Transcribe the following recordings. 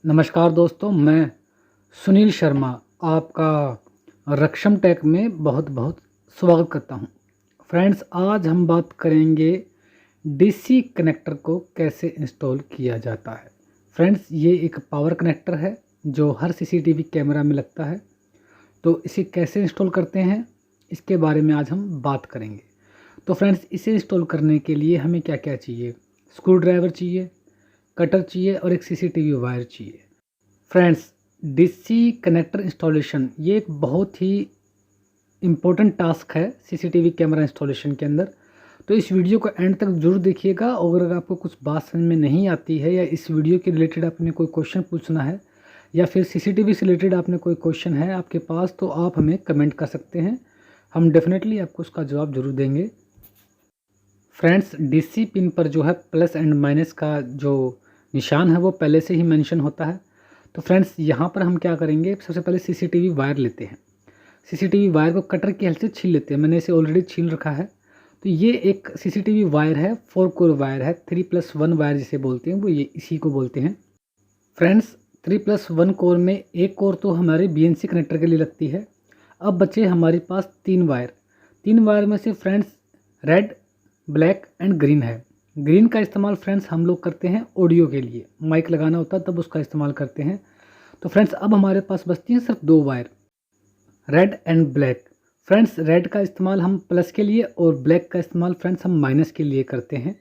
नमस्कार दोस्तों, मैं सुनील शर्मा आपका रक्षम टेक में बहुत बहुत स्वागत करता हूं। फ्रेंड्स, आज हम बात करेंगे डीसी कनेक्टर को कैसे इंस्टॉल किया जाता है। फ्रेंड्स, ये एक पावर कनेक्टर है जो हर सीसीटीवी कैमरा में लगता है। तो इसे कैसे इंस्टॉल करते हैं इसके बारे में आज हम बात करेंगे। तो फ्रेंड्स, इसे इंस्टॉल करने के लिए हमें क्या क्या चाहिए? स्क्रू ड्राइवर चाहिए, कटर चाहिए और एक सीसीटीवी वायर चाहिए। फ्रेंड्स, डीसी कनेक्टर इंस्टॉलेशन ये एक बहुत ही इम्पोर्टेंट टास्क है सीसीटीवी कैमरा इंस्टॉलेशन के अंदर। तो इस वीडियो को एंड तक जरूर देखिएगा। और अगर आपको कुछ बात समझ में नहीं आती है या इस वीडियो के रिलेटेड आपने कोई क्वेश्चन पूछना है या फिर सीसीटीवी से रिलेटेड आपने कोई क्वेश्चन है आपके पास, तो आप हमें कमेंट कर सकते हैं। हम डेफिनेटली आपको उसका जवाब जरूर देंगे। फ्रेंड्स, डीसी पिन पर जो है प्लस एंड माइनस का जो निशान है वो पहले से ही मेंशन होता है। तो फ्रेंड्स, यहाँ पर हम क्या करेंगे, सबसे पहले सीसीटीवी वायर लेते हैं। सीसीटीवी वायर को कटर की हेल्प से छील लेते हैं। मैंने इसे ऑलरेडी छील रखा है। तो ये एक सीसीटीवी वायर है, 4 कोर वायर है, 3+1 वायर जिसे बोलते हैं वो ये इसी को बोलते हैं। फ्रेंड्स, 3+1 कोर में एक कोर तो हमारे बीएनसी कनेक्टर के लिए लगती है। अब बचे हमारे पास 3 वायर। 3 वायर में से friends red, black and green है। ग्रीन का इस्तेमाल फ्रेंड्स हम लोग करते हैं ऑडियो के लिए, माइक लगाना होता है तब उसका इस्तेमाल करते हैं। तो फ्रेंड्स, अब हमारे पास बचती हैं सिर्फ 2 wire, red and black. Friends, red का इस्तेमाल हम प्लस के लिए और ब्लैक का इस्तेमाल फ्रेंड्स हम माइनस के लिए करते हैं।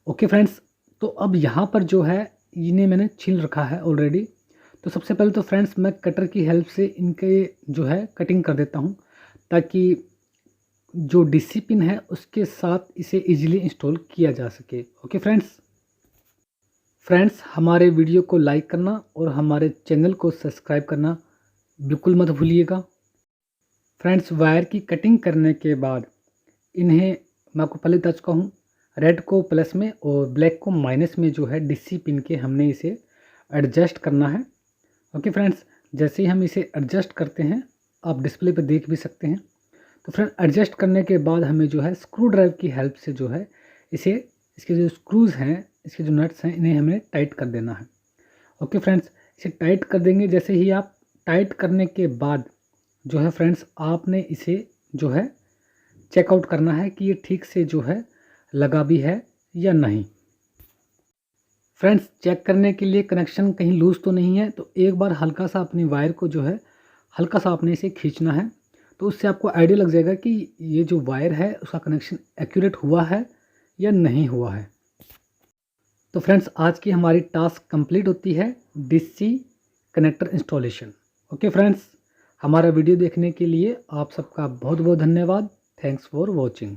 ओके फ्रेंड्स, तो अब यहाँ पर जो है इन्हें मैंने छील रखा है ऑलरेडी। तो सबसे पहले तो फ्रेंड्स मैं कटर की हेल्प से इनके जो है कटिंग कर देता हूँ, ताकि जो डीसी पिन है उसके साथ इसे इजीली इंस्टॉल किया जा सके। ओके फ्रेंड्स, हमारे वीडियो को लाइक करना और हमारे चैनल को सब्सक्राइब करना बिल्कुल मत भूलिएगा। फ्रेंड्स, वायर की कटिंग करने के बाद इन्हें मैं आपको पहले बता चुका हूँ, रेड को प्लस में और ब्लैक को माइनस में जो है डीसी पिन के हमने इसे एडजस्ट करना है। ओके फ्रेंड्स, जैसे ही हम इसे एडजस्ट करते हैं आप डिस्प्ले पर देख भी सकते हैं। तो फ्रेंड, एडजस्ट करने के बाद हमें जो है स्क्रू ड्राइव की हेल्प से जो है इसे, इसके जो स्क्रूज़ हैं, इसके जो नट्स हैं, इन्हें हमें टाइट कर देना है। ओके फ्रेंड्स, इसे टाइट कर देंगे। जैसे ही आप टाइट करने के बाद जो है फ्रेंड्स आपने इसे जो है चेकआउट करना है कि ये ठीक से जो है लगा भी है या नहीं। फ्रेंड्स, चेक करने के लिए कनेक्शन कहीं लूज़ तो नहीं है, तो एक बार हल्का सा अपनी वायर को जो है हल्का सा आपने इसे खींचना है। तो उससे आपको आइडिया लग जाएगा कि ये जो वायर है उसका कनेक्शन एक्यूरेट हुआ है या नहीं हुआ है। तो फ्रेंड्स, आज की हमारी टास्क कंप्लीट होती है DC connector installation. Okay friends, हमारा वीडियो देखने के लिए आप सबका बहुत बहुत धन्यवाद। Thanks for watching.